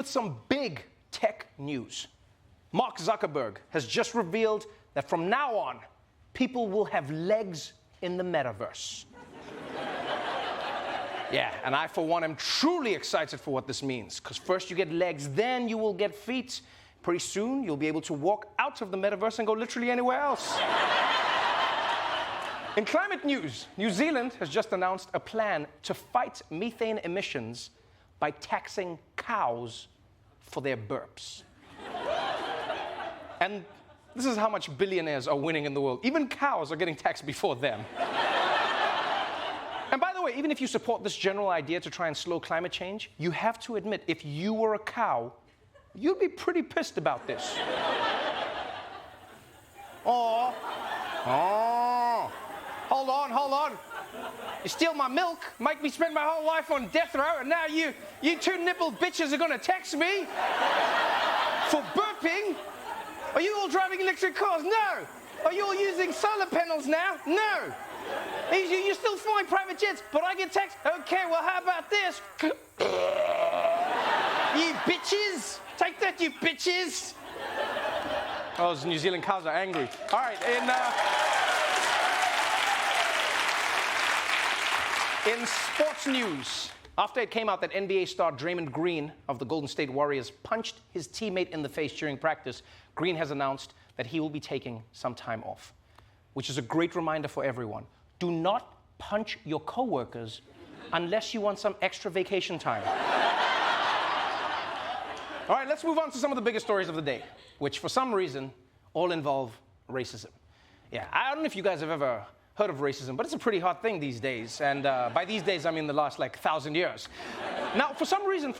With some big tech news. Mark Zuckerberg has just revealed that from now on, people will have legs in the metaverse. Yeah, and I, for one, am truly excited for what this means, because first you get legs, then you will get feet. Pretty soon, you'll be able to walk out of the metaverse and go literally anywhere else. In climate news, New Zealand has just announced a plan to fight methane emissions by taxing cows for their burps. And this is how much billionaires are winning in the world. Even cows are getting taxed before them. And by the way, even if you support this general idea to try and slow climate change, you have to admit, if you were a cow, you'd be pretty pissed about this. Oh. Hold on. You steal my milk, make me spend my whole life on death row, and now you two-nippled bitches are gonna tax me for burping? Are you all driving electric cars? No. Are you all using solar panels now? No. You still flying private jets, but I get taxed? Okay, well, how about this? You bitches! Take that, you bitches! Oh, those New Zealand cows are angry. All right, in sports news, after it came out that NBA star Draymond Green of the Golden State Warriors punched his teammate in the face during practice, Green has announced that he will be taking some time off, which is a great reminder for everyone. Do not punch your coworkers unless you want some extra vacation time. All right, let's move on to some of the biggest stories of the day, which for some reason all involve racism. Yeah, I don't know if you guys have ever heard of racism, but it's a pretty hot thing these days. And by these days, I mean the last, 1,000 years. Now, for some reason,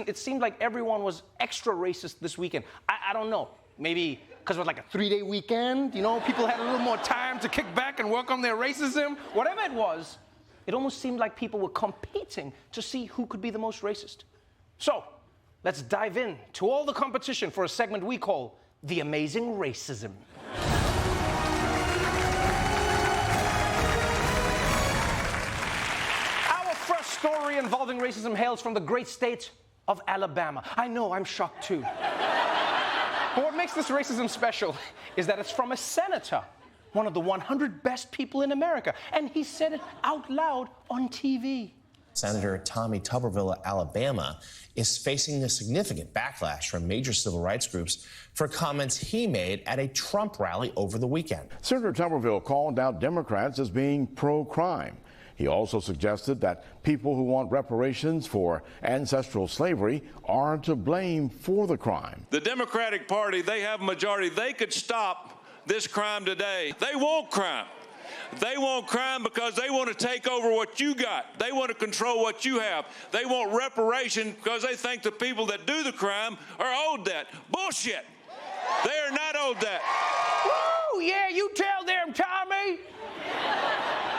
it seemed like everyone was extra racist this weekend. I don't know. Maybe because it was like a 3-day weekend, people had a little more time to kick back and work on their racism. Whatever it was, it almost seemed like people were competing to see who could be the most racist. So, let's dive in to all the competition for a segment we call The Amazing Racism. Story involving racism hails from the great state of Alabama. I know, I'm shocked too. But what makes this racism special is that it's from a senator, one of the 100 best people in America, and he said it out loud on TV. Senator Tommy Tuberville of Alabama is facing a significant backlash from major civil rights groups for comments he made at a Trump rally over the weekend. Senator Tuberville called out Democrats as being pro-crime. He also suggested that people who want reparations for ancestral slavery are to blame for the crime. The Democratic Party, they have a majority. They could stop this crime today. They want crime. They want crime because they want to take over what you got. They want to control what you have. They want reparation because they think the people that do the crime are owed that. Bullshit. They are not owed that. Woo! Yeah, you tell them, Tommy.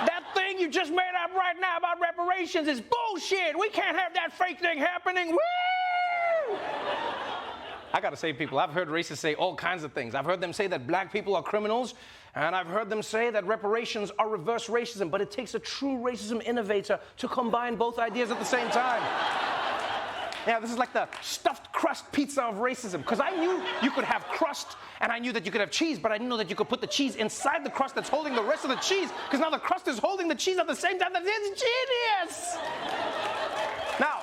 That thing you just made up right now about reparations is bullshit. We can't have that fake thing happening. Woo! I gotta say, people, I've heard racists say all kinds of things. I've heard them say that black people are criminals, and I've heard them say that reparations are reverse racism, but it takes a true racism innovator to combine both ideas at the same time. Yeah, this is like the stuffed crust pizza of racism, because I knew you could have crust, and I knew that you could have cheese, but I didn't know that you could put the cheese inside the crust that's holding the rest of the cheese, because now the crust is holding the cheese at the same time. That's genius! Now,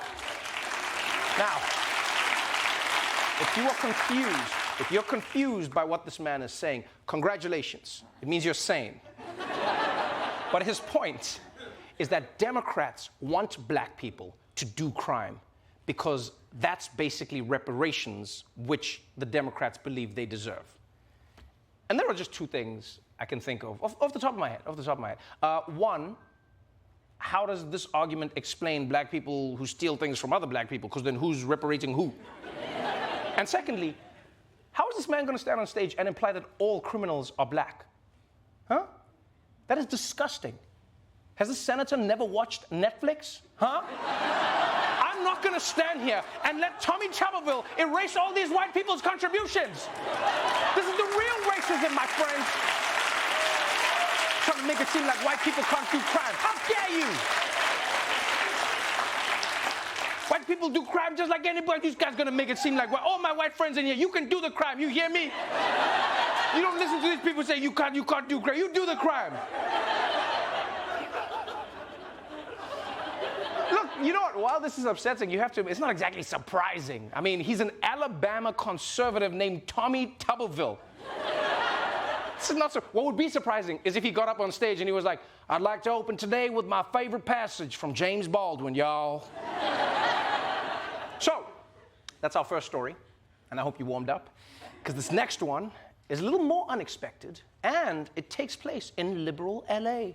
if you're confused by what this man is saying, congratulations. It means you're sane. But his point is that Democrats want black people to do crime because that's basically reparations, which the Democrats believe they deserve. And there are just two things I can think of, off the top of my head. One, how does this argument explain black people who steal things from other black people? Because then who's reparating who? And secondly, how is this man going to stand on stage and imply that all criminals are black? Huh? That is disgusting. Has the senator never watched Netflix? Huh? I'm not going to stand here and let Tommy Tuberville erase all these white people's contributions. This is the real racism, my friends. Trying to make it seem like white people can't do crime. How dare you? White people do crime just like anybody. These guys gonna make it seem like, well, all my white friends in here, you can do the crime. You hear me? You don't listen to these people say you can't do crime. You do the crime. Look, you know what? While this is upsetting, it's not exactly surprising. I mean, he's an Alabama conservative named Tommy Tuberville. This is not so. What would be surprising is if he got up on stage and he was like, I'd like to open today with my favorite passage from James Baldwin, y'all. So, that's our first story, and I hope you warmed up, because this next one is a little more unexpected, and it takes place in liberal LA.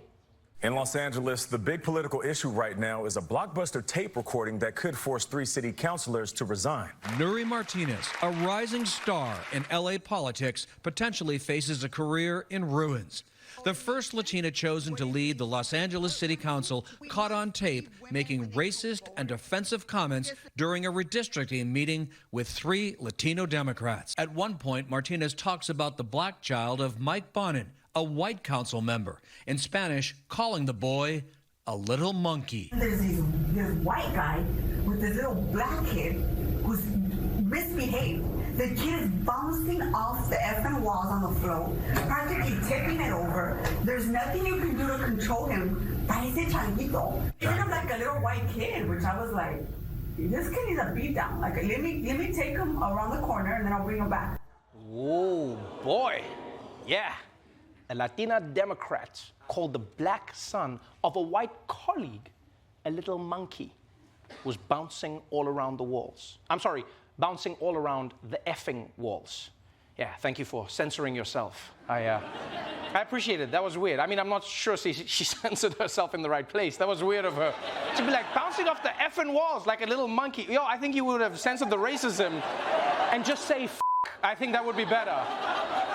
In Los Angeles, the big political issue right now is a blockbuster tape recording that could force 3 city councilors to resign. Nury Martinez, a rising star in LA politics, potentially faces a career in ruins. The first Latina chosen to lead the Los Angeles City Council caught on tape making racist and offensive comments during a redistricting meeting with 3 Latino Democrats. At one point, Martinez talks about the black child of Mike Bonin, a white council member, in Spanish calling the boy a little monkey. There's this white guy with this little black kid who's misbehaved. The kid is bouncing off the effing walls on the floor, practically tipping it over. There's nothing you can do to control him. Parece changuito. Treat him like a little white kid, which I was like, this kid needs a beat down. Like, let me take him around the corner and then I'll bring him back. Oh, boy. Yeah. A Latina Democrat called the black son of a white colleague a little monkey, was bouncing all around the walls. I'm sorry, bouncing all around the effing walls. Yeah, thank you for censoring yourself. I appreciate it. That was weird. I mean, I'm not sure she censored herself in the right place. That was weird of her. To be like bouncing off the effing walls like a little monkey. Yo, I think you would have censored the racism and just say f***. I think that would be better.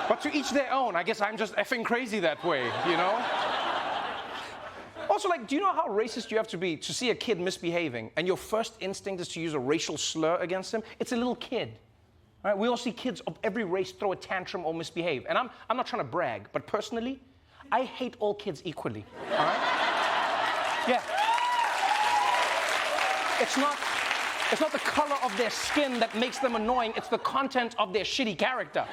But to each their own. I guess I'm just effing crazy that way, you know? Also, like, do you know how racist you have to be to see a kid misbehaving and your first instinct is to use a racial slur against him? It's a little kid. All right? We all see kids of every race throw a tantrum or misbehave. And I'm not trying to brag, but personally, I hate all kids equally. All right? Yeah. It's not the color of their skin that makes them annoying, it's the content of their shitty character.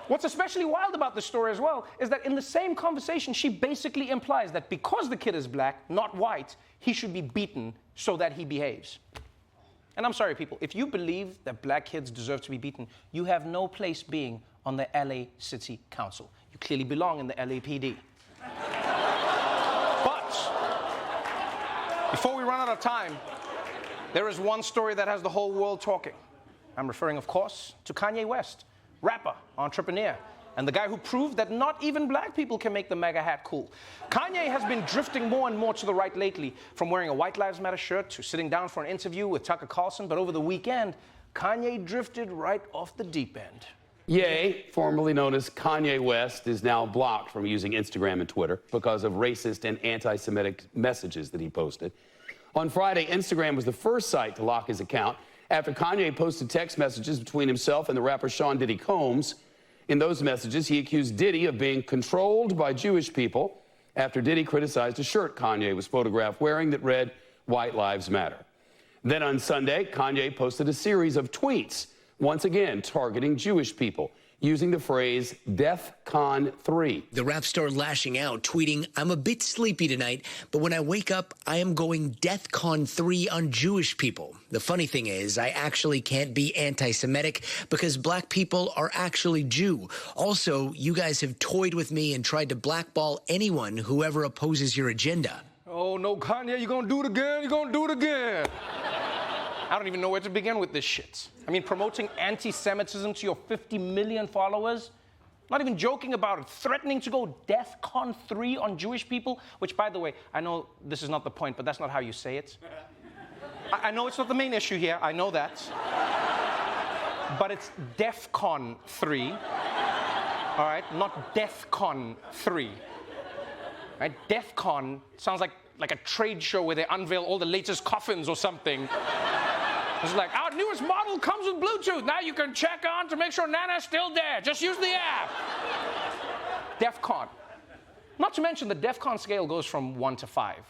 What's especially wild about this story as well is that in the same conversation, she basically implies that because the kid is black, not white, he should be beaten so that he behaves. And I'm sorry, people, if you believe that black kids deserve to be beaten, you have no place being on the LA City Council. You clearly belong in the LAPD. But before we run out of time, there is one story that has the whole world talking. I'm referring, of course, to Kanye West, rapper, entrepreneur, and the guy who proved that not even black people can make the MAGA hat cool. Kanye has been drifting more and more to the right lately, from wearing a White Lives Matter shirt to sitting down for an interview with Tucker Carlson, but over the weekend, Kanye drifted right off the deep end. Ye, formerly known as Kanye West, is now blocked from using Instagram and Twitter because of racist and anti-Semitic messages that he posted. On Friday, Instagram was the first site to lock his account after Kanye posted text messages between himself and the rapper Sean Diddy Combs. In those messages, he accused Diddy of being controlled by Jewish people after Diddy criticized a shirt Kanye was photographed wearing that read, "White Lives Matter." Then on Sunday, Kanye posted a series of tweets, once again targeting Jewish people, using the phrase DEFCON 3. The rap star lashing out, tweeting, "I'm a bit sleepy tonight, but when I wake up, I am going DEFCON 3 on Jewish people. The funny thing is, I actually can't be anti-Semitic because black people are actually Jew. Also, you guys have toyed with me and tried to blackball anyone who ever opposes your agenda." Oh, no, Kanye, you're gonna do it again? You're gonna do it again? I don't even know where to begin with this shit. I mean, promoting anti-Semitism to your 50 million followers? Not even joking about it. Threatening to go DEFCON 3 on Jewish people, which, by the way, I know this is not the point, but that's not how you say it. I know it's not the main issue here. I know that. But it's DEFCON 3. All right? Not DEFCON 3. Right? DEFCON sounds like a trade show where they unveil all the latest coffins or something. It's like, our newest model comes with Bluetooth. Now you can check on to make sure Nana's still there. Just use the app. DEFCON. Not to mention the DEFCON scale goes from 1 to 5.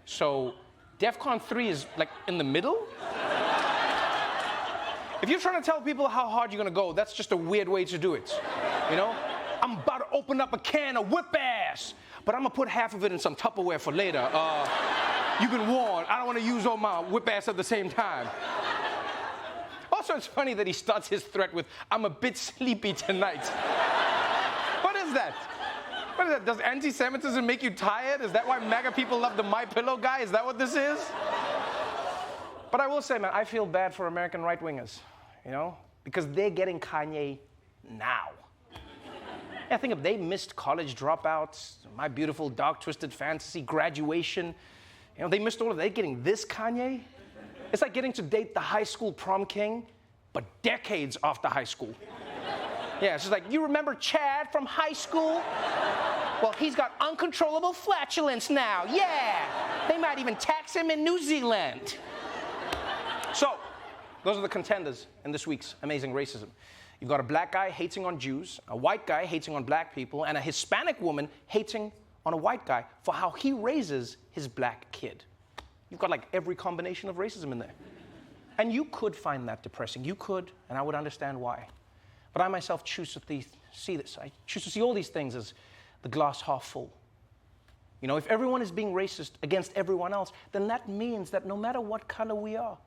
So DEFCON 3 is like in the middle? If you're trying to tell people how hard you're gonna go, that's just a weird way to do it, you know? I'm about to open up a can of whip ass, but I'm gonna put half of it in some Tupperware for later. You've been warned. I don't wanna use all my whip ass at the same time. Also, it's funny that he starts his threat with, I'm a bit sleepy tonight. What is that? What is that? Does anti-Semitism make you tired? Is that why MAGA people love the My Pillow guy? Is that what this is? But I will say, man, I feel bad for American right-wingers, you know, because they're getting Kanye now. Yeah, think of they missed college dropouts, My Beautiful Dark Twisted Fantasy, graduation. You know, they missed all of that. They're getting this Kanye. It's like getting to date the high school prom king, but decades after high school. Yeah, it's just like, you remember Chad from high school? Well, he's got uncontrollable flatulence now. Yeah, they might even tax him in New Zealand. So, those are the contenders in this week's Amazing Racism. You've got a black guy hating on Jews, a white guy hating on black people, and a Hispanic woman hating on a white guy for how he raises his black kid. You've got like every combination of racism in there. And you could find that depressing. You could, and I would understand why. But I myself choose to see this. I choose to see all these things as the glass half full. You know, if everyone is being racist against everyone else, then that means that no matter what color we are,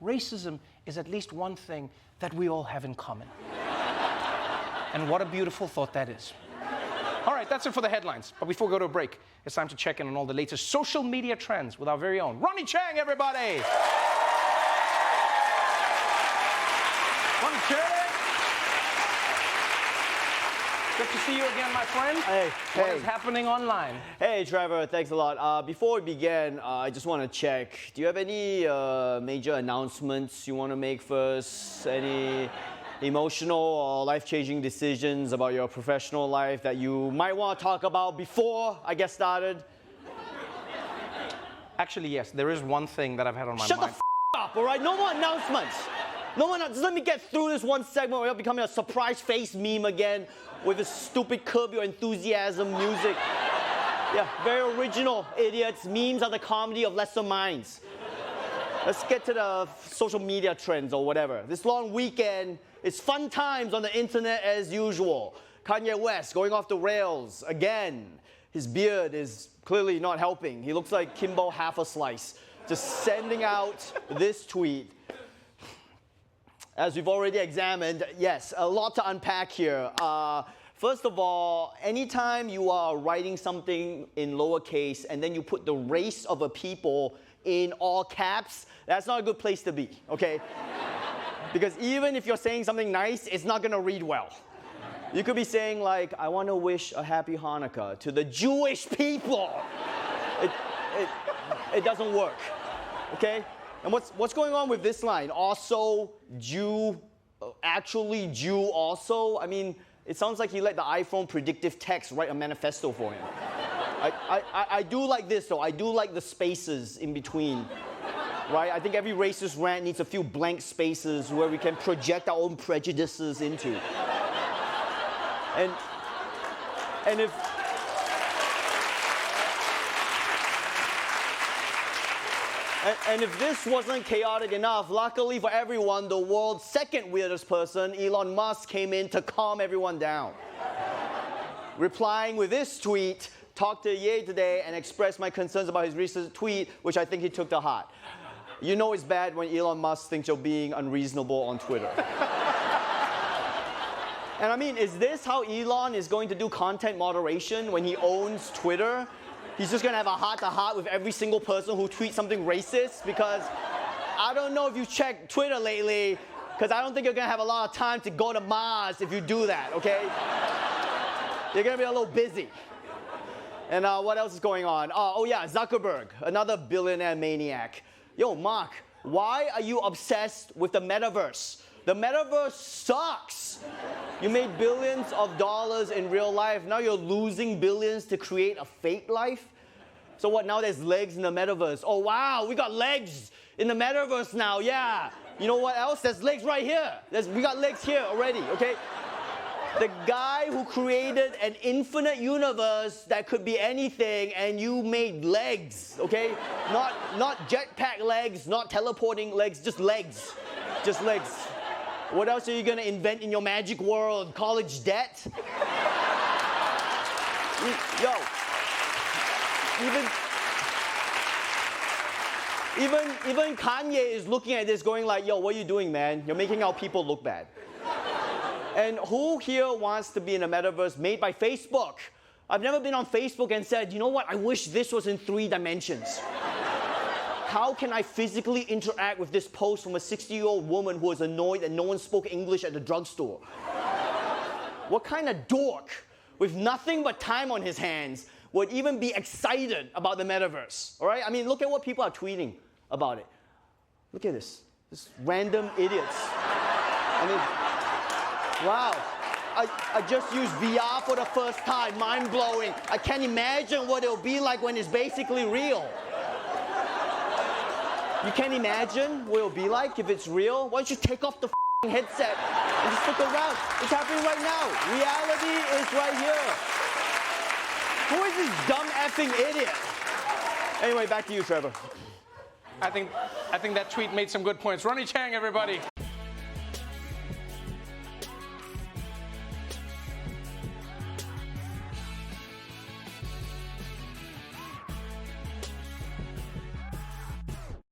racism is at least one thing that we all have in common. And what a beautiful thought that is. All right, that's it for the headlines. But before we go to a break, it's time to check in on all the latest social media trends with our very own Ronnie Chang, everybody! Ronnie Chang! Good to see you again, my friend. Hey, What is happening online? Hey, Trevor, thanks a lot. Before we begin, I just want to check, do you have any major announcements you want to make first? Any emotional or life-changing decisions about your professional life that you might want to talk about before I get started? Actually, yes, there is one thing that I've had on my mind. Shut the f*** up, all right? No more announcements. No more, just let me get through this one segment without becoming a surprise face meme again with this stupid Curb Your Enthusiasm music. Yeah, very original, idiots. Memes are the comedy of lesser minds. Let's get to the social media trends or whatever. This long weekend, it's fun times on the internet as usual. Kanye West going off the rails again. His beard is clearly not helping. He looks like Kimbo half a slice. Just sending out this tweet. As we've already examined, yes, a lot to unpack here. First of all, anytime you are writing something in lowercase and then you put the race of a people in all caps, that's not a good place to be, okay? Because even if you're saying something nice, it's not gonna read well. You could be saying like, I wanna wish a happy Hanukkah to the Jewish people. It doesn't work, okay? And what's going on with this line? Also, Jew, actually Jew also? I mean, it sounds like he let the iPhone predictive text write a manifesto for him. I do like this though. I do like the spaces in between, right? I think every racist rant needs a few blank spaces where we can project our own prejudices into. And if... And if this wasn't chaotic enough, luckily for everyone, the world's second weirdest person, Elon Musk, came in to calm everyone down. Replying with this tweet, talked to Ye today and expressed my concerns about his recent tweet, which I think he took to heart. You know it's bad when Elon Musk thinks you're being unreasonable on Twitter. And I mean, is this how Elon is going to do content moderation when he owns Twitter? He's just gonna have a heart-to-heart with every single person who tweets something racist? Because I don't know if you checked Twitter lately, because I don't think you're gonna have a lot of time to go to Mars if you do that, okay? You're gonna be a little busy. And what else is going on? Oh yeah, Zuckerberg, another billionaire maniac. Yo, Mark, why are you obsessed with the metaverse? The metaverse sucks. You made billions of dollars in real life. Now you're losing billions to create a fake life? So what, now there's legs in the metaverse. Oh wow, we got legs in the metaverse now, yeah. You know what else? There's legs right here. We got legs here already, okay? The guy who created an infinite universe that could be anything, and you made legs, okay? Not jetpack legs, not teleporting legs, just legs. Just legs. What else are you gonna invent in your magic world? College debt? Yo. Even Kanye is looking at this going like, yo, what are you doing, man? You're making our people look bad. And who here wants to be in a metaverse made by Facebook? I've never been on Facebook and said, you know what, I wish this was in 3 dimensions. How can I physically interact with this post from a 60-year-old woman who was annoyed that no one spoke English at the drugstore? What kind of dork with nothing but time on his hands would even be excited about the metaverse, all right? I mean, look at what people are tweeting about it. Look at this random idiots. I mean, wow. I just used VR for the first time, mind-blowing. I can't imagine what it'll be like when it's basically real. You can't imagine what it'll be like if it's real? Why don't you take off the headset and just look around? It's happening right now. Reality is right here. Who is this dumb effing idiot? Anyway, back to you, Trevor. I think that tweet made some good points. Ronnie Chang, everybody.